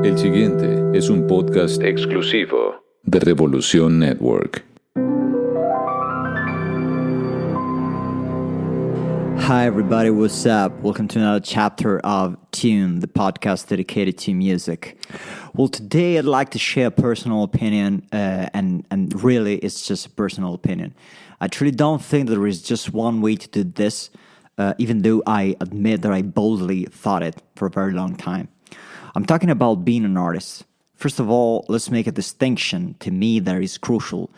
El siguiente es un podcast exclusivo de Revolución Network. Hi everybody, what's up? Welcome to another chapter of Tune, the podcast dedicated to music. Well, today I'd like to share a personal opinion, and really it's just a personal opinion. I truly don't think that there is just one way to do this, even though I admit that I boldly thought it for a very long time. I'm talking about being an artist. First of all, let's make a distinction to me that is crucial.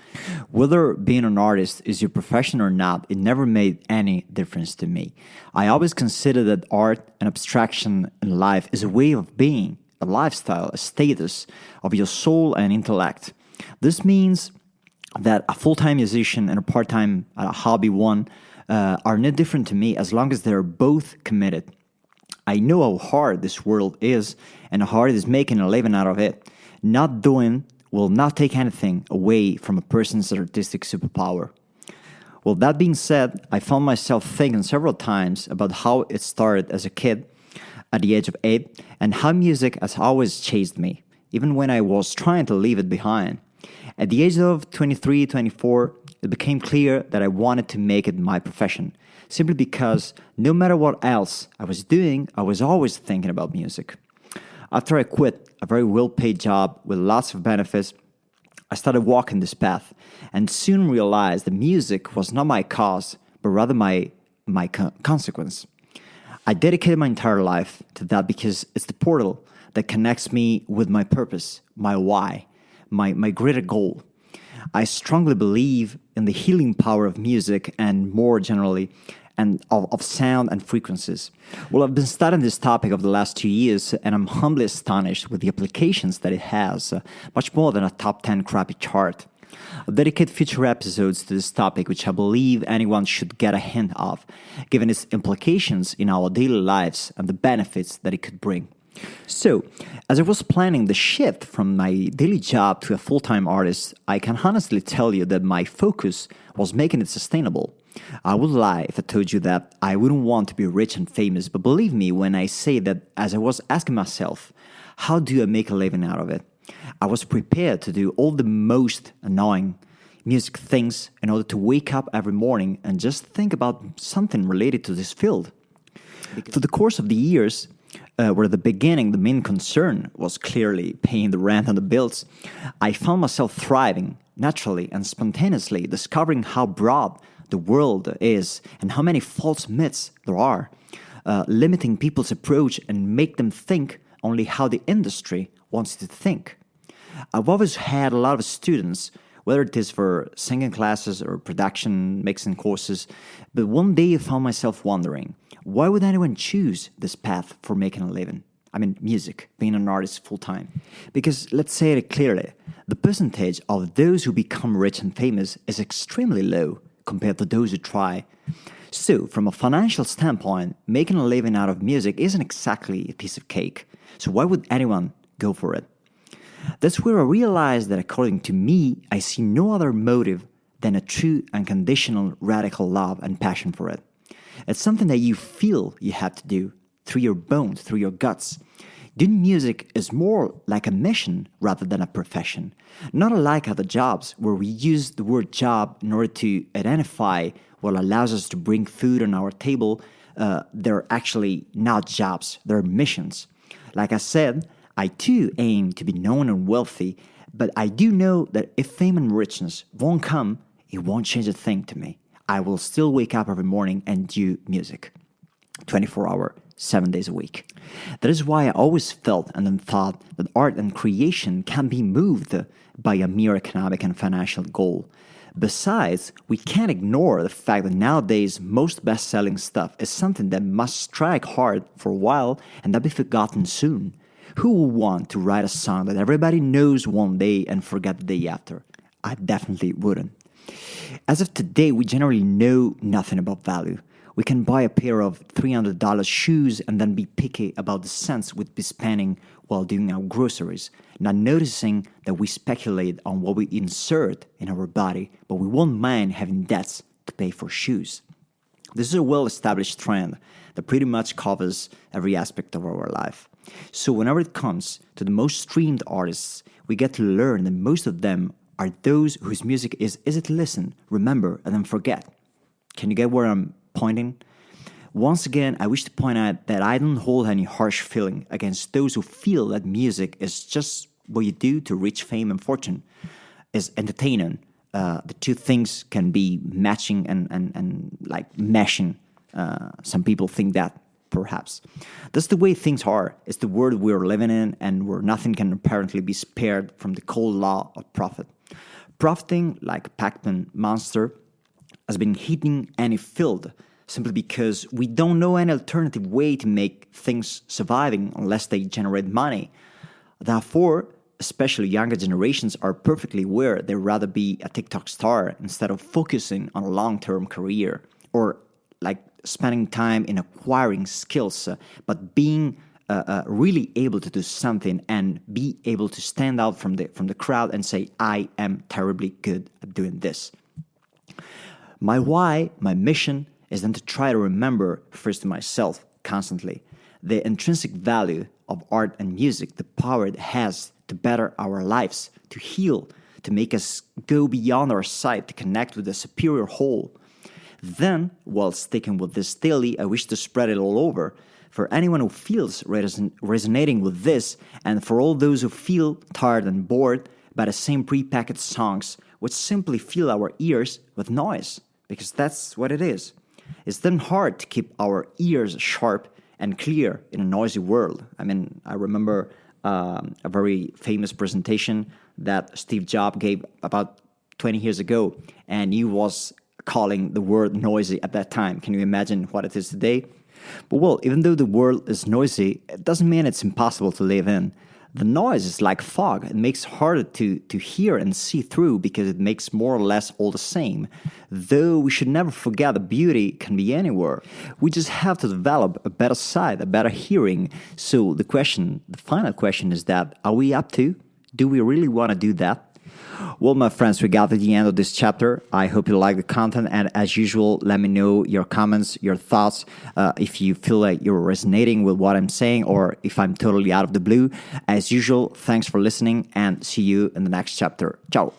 Whether being an artist is your profession or not, it never made any difference to me. I always consider that art and abstraction in life is a way of being, a lifestyle, a status of your soul and intellect. This means that a full-time musician and a part-time hobby one are no different to me as long as they're both committed. I know how hard this world is and how hard it is making a living out of it. Not doing will not take anything away from a person's artistic superpower. Well, that being said, I found myself thinking several times about how it started as a kid at the age of 8 and how music has always chased me, even when I was trying to leave it behind. At the age of 23, 24, it became clear that I wanted to make it my profession, simply because no matter what else I was doing, I was always thinking about music. After I quit a very well-paid job with lots of benefits, I started walking this path and soon realized that music was not my cause, but rather my consequence. I dedicated my entire life to that because it's the portal that connects me with my purpose, my why, my greater goal. I strongly believe in the healing power of music and more generally, and of sound and frequencies. Well, I've been studying this topic over the last 2 years, and I'm humbly astonished with the applications that it has, much more than a top 10 crappy chart. I'll dedicate future episodes to this topic, which I believe anyone should get a hint of, given its implications in our daily lives and the benefits that it could bring. So, as I was planning the shift from my daily job to a full-time artist, I can honestly tell you that my focus was making it sustainable. I would lie if I told you that I wouldn't want to be rich and famous, but believe me when I say that as I was asking myself, how do I make a living out of it? I was prepared to do all the most annoying music things in order to wake up every morning and just think about something related to this field. Through the course of the years, where at the beginning the main concern was clearly paying the rent and the bills, I found myself thriving naturally and spontaneously, discovering how broad the world is and how many false myths there are, limiting people's approach and make them think only how the industry wants to think. I've always had a lot of students, whether it is for singing classes or production mixing courses, but one day I found myself wondering, why would anyone choose this path for making a living? I mean, music, being an artist full-time. Because, let's say it clearly, the percentage of those who become rich and famous is extremely low compared to those who try. So, from a financial standpoint, making a living out of music isn't exactly a piece of cake. So why would anyone go for it? That's where I realized that according to me, I see no other motive than a true unconditional radical love and passion for it. It's something that you feel you have to do through your bones, through your guts. Doing music is more like a mission rather than a profession. Not unlike other jobs where we use the word job in order to identify what allows us to bring food on our table. They're actually not jobs, they're missions. Like I said, I too aim to be known and wealthy, but I do know that if fame and richness won't come, it won't change a thing to me. I will still wake up every morning and do music. 24 hours, 7 days a week. That is why I always felt and then thought that art and creation can be moved by a mere economic and financial goal. Besides, we can't ignore the fact that nowadays most best-selling stuff is something that must strike hard for a while and then be forgotten soon. Who would want to write a song that everybody knows one day and forget the day after? I definitely wouldn't. As of today, we generally know nothing about value. We can buy a pair of $300 shoes and then be picky about the cents we'd be spending while doing our groceries, not noticing that we speculate on what we insert in our body, but we won't mind having debts to pay for shoes. This is a well-established trend that pretty much covers every aspect of our life. So whenever it comes to the most streamed artists, we get to learn that most of them are those whose music is easy to listen, remember, and then forget. Can you get where I'm pointing? Once again, I wish to point out that I don't hold any harsh feeling against those who feel that music is just what you do to reach fame and fortune, is entertaining. The two things can be matching and like meshing. Some people think that, perhaps. That's the way things are. It's the world we're living in, and where nothing can apparently be spared from the cold law of profit. Profiting, like Pac-Man monster, has been hitting any field simply because we don't know any alternative way to make things surviving unless they generate money. Therefore, especially younger generations are perfectly aware they'd rather be a TikTok star instead of focusing on a long-term career, or like spending time in acquiring skills, but being really able to do something and be able to stand out from the crowd and say, I am terribly good at doing this. My why, my mission, is then to try to remember first to myself constantly the intrinsic value of art and music, the power it has to better our lives, to heal, to make us go beyond our sight, to connect with a superior whole. Then, while sticking with this daily, I wish to spread it all over. For anyone who feels resonating with this, and for all those who feel tired and bored by the same prepackaged songs, which simply fill our ears with noise, because that's what it is. It's then hard to keep our ears sharp and clear in a noisy world. I mean, I remember a very famous presentation that Steve Jobs gave about 20 years ago, and he was calling the world noisy at that time. Can you imagine what it is today? But well, even though the world is noisy, it doesn't mean it's impossible to live in. The noise is like fog. It makes it harder to hear and see through because it makes more or less all the same. Though we should never forget that beauty can be anywhere. We just have to develop a better sight, a better hearing. So the final question is that, are we up to? Do we really want to do that? Well, my friends, we got to the end of this chapter. I hope you like the content, and as usual, let me know your comments, your thoughts, if you feel like you're resonating with what I'm saying, or if I'm totally out of the blue. As usual, thanks for listening, and see you in the next chapter. Ciao.